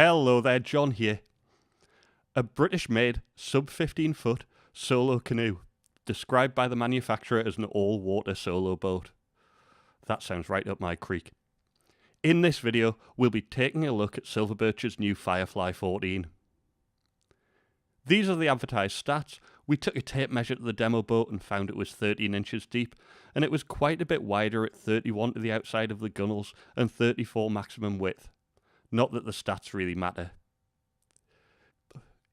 Hello there, John here. A British-made, sub-15-foot solo canoe, described by the manufacturer as an all-water solo boat. That sounds right up my creek. In this video, we'll be taking a look at Silverbirch's new Firefly 14. These are the advertised stats. We took a tape measure to the demo boat and found it was 13 inches deep, and it was quite a bit wider at 31 to the outside of the gunnels and 34 maximum width. Not that the stats really matter.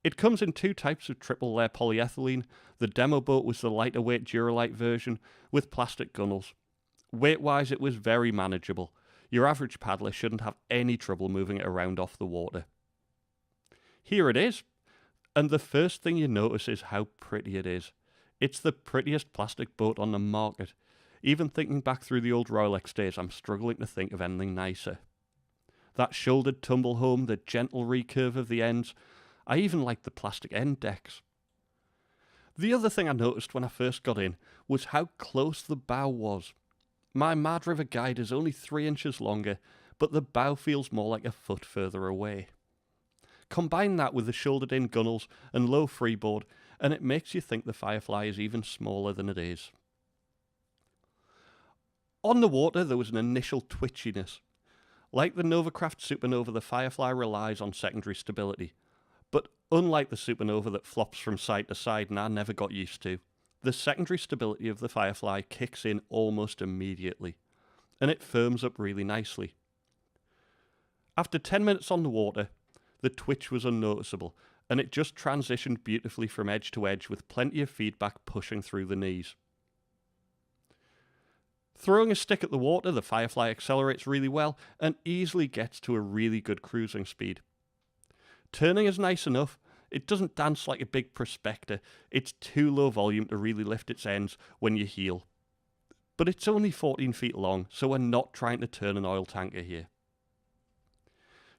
It comes in two types of triple layer polyethylene. The demo boat was the lighter weight Duralite version with plastic gunnels. Weight wise it was very manageable. Your average paddler shouldn't have any trouble moving it around off the water. Here it is, and the first thing you notice is how pretty it is. It's the prettiest plastic boat on the market. Even thinking back through the old Royalex days, I'm struggling to think of anything nicer. That shouldered tumble home, the gentle recurve of the ends. I even like the plastic end decks. The other thing I noticed when I first got in was how close the bow was. My Mad River guide is only 3 inches longer, but the bow feels more like a foot further away. Combine that with the shouldered in gunnels and low freeboard, and it makes you think the Firefly is even smaller than it is. On the water there was an initial twitchiness. Like the Novacraft Supernova, the Firefly relies on secondary stability. But unlike the Supernova that flops from side to side and I never got used to, the secondary stability of the Firefly kicks in almost immediately, and it firms up really nicely. After 10 minutes on the water, the twitch was unnoticeable, and it just transitioned beautifully from edge to edge with plenty of feedback pushing through the knees. Throwing a stick at the water, the Firefly accelerates really well and easily gets to a really good cruising speed. Turning is nice enough. It doesn't dance like a big prospector. It's too low volume to really lift its ends when you heel. But it's only 14 feet long, so we're not trying to turn an oil tanker here.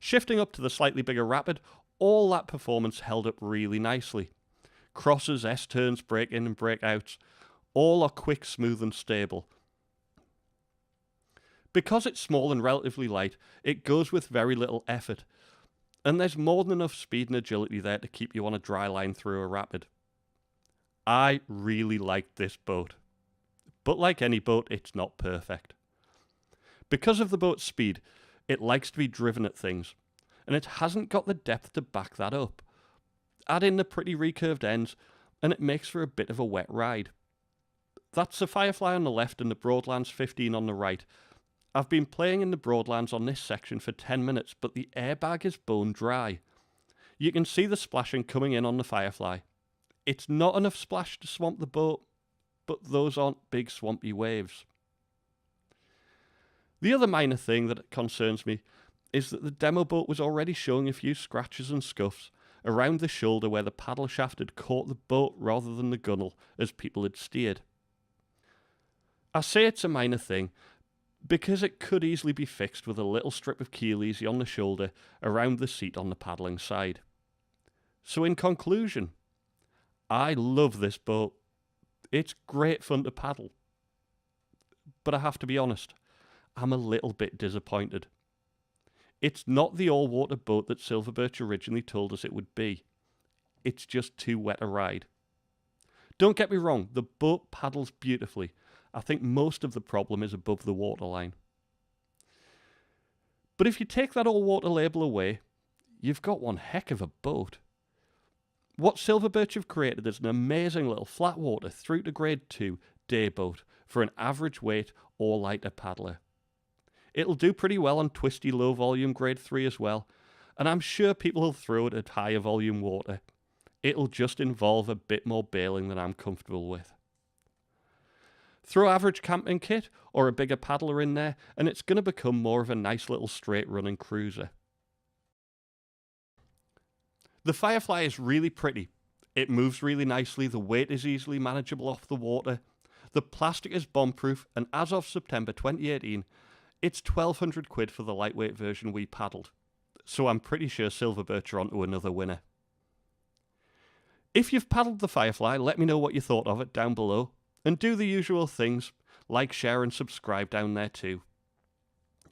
Shifting up to the slightly bigger Rapid, all that performance held up really nicely. Crosses, S-turns, break-in and break-outs, all are quick, smooth and stable. Because it's small and relatively light, it goes with very little effort, and there's more than enough speed and agility there to keep you on a dry line through a rapid. I really liked this boat, but like any boat, it's not perfect. Because of the boat's speed, it likes to be driven at things, and it hasn't got the depth to back that up. Add in the pretty recurved ends, and it makes for a bit of a wet ride. That's the Firefly on the left and the Broadlands 15 on the right. I've been playing in the Broadlands on this section for 10 minutes, but the airbag is bone dry. You can see the splashing coming in on the Firefly. It's not enough splash to swamp the boat, but those aren't big swampy waves. The other minor thing that concerns me is that the demo boat was already showing a few scratches and scuffs around the shoulder where the paddle shaft had caught the boat rather than the gunnel as people had steered. I say it's a minor thing, because it could easily be fixed with a little strip of keel easy on the shoulder around the seat on the paddling side. So in conclusion, I love this boat. It's great fun to paddle. But I have to be honest, I'm a little bit disappointed. It's not the all-water boat that Silverbirch originally told us it would be. It's just too wet a ride. Don't get me wrong, the boat paddles beautifully. I think most of the problem is above the waterline. But if you take that all-water label away, you've got one heck of a boat. What Silverbirch have created is an amazing little flat water through to grade 2 day boat for an average weight or lighter paddler. It'll do pretty well on twisty low volume grade 3 as well, and I'm sure people will throw it at higher volume water. It'll just involve a bit more bailing than I'm comfortable with. Throw average camping kit or a bigger paddler in there and it's going to become more of a nice little straight running cruiser. The Firefly is really pretty. It moves really nicely, the weight is easily manageable off the water, the plastic is bomb-proof, and as of September 2018, it's 1,200 quid for the lightweight version we paddled. So I'm pretty sure Silverbirch are onto another winner. If you've paddled the Firefly, let me know what you thought of it down below. And do the usual things, like, share and subscribe down there too.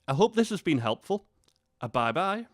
I hope this has been helpful. Bye bye.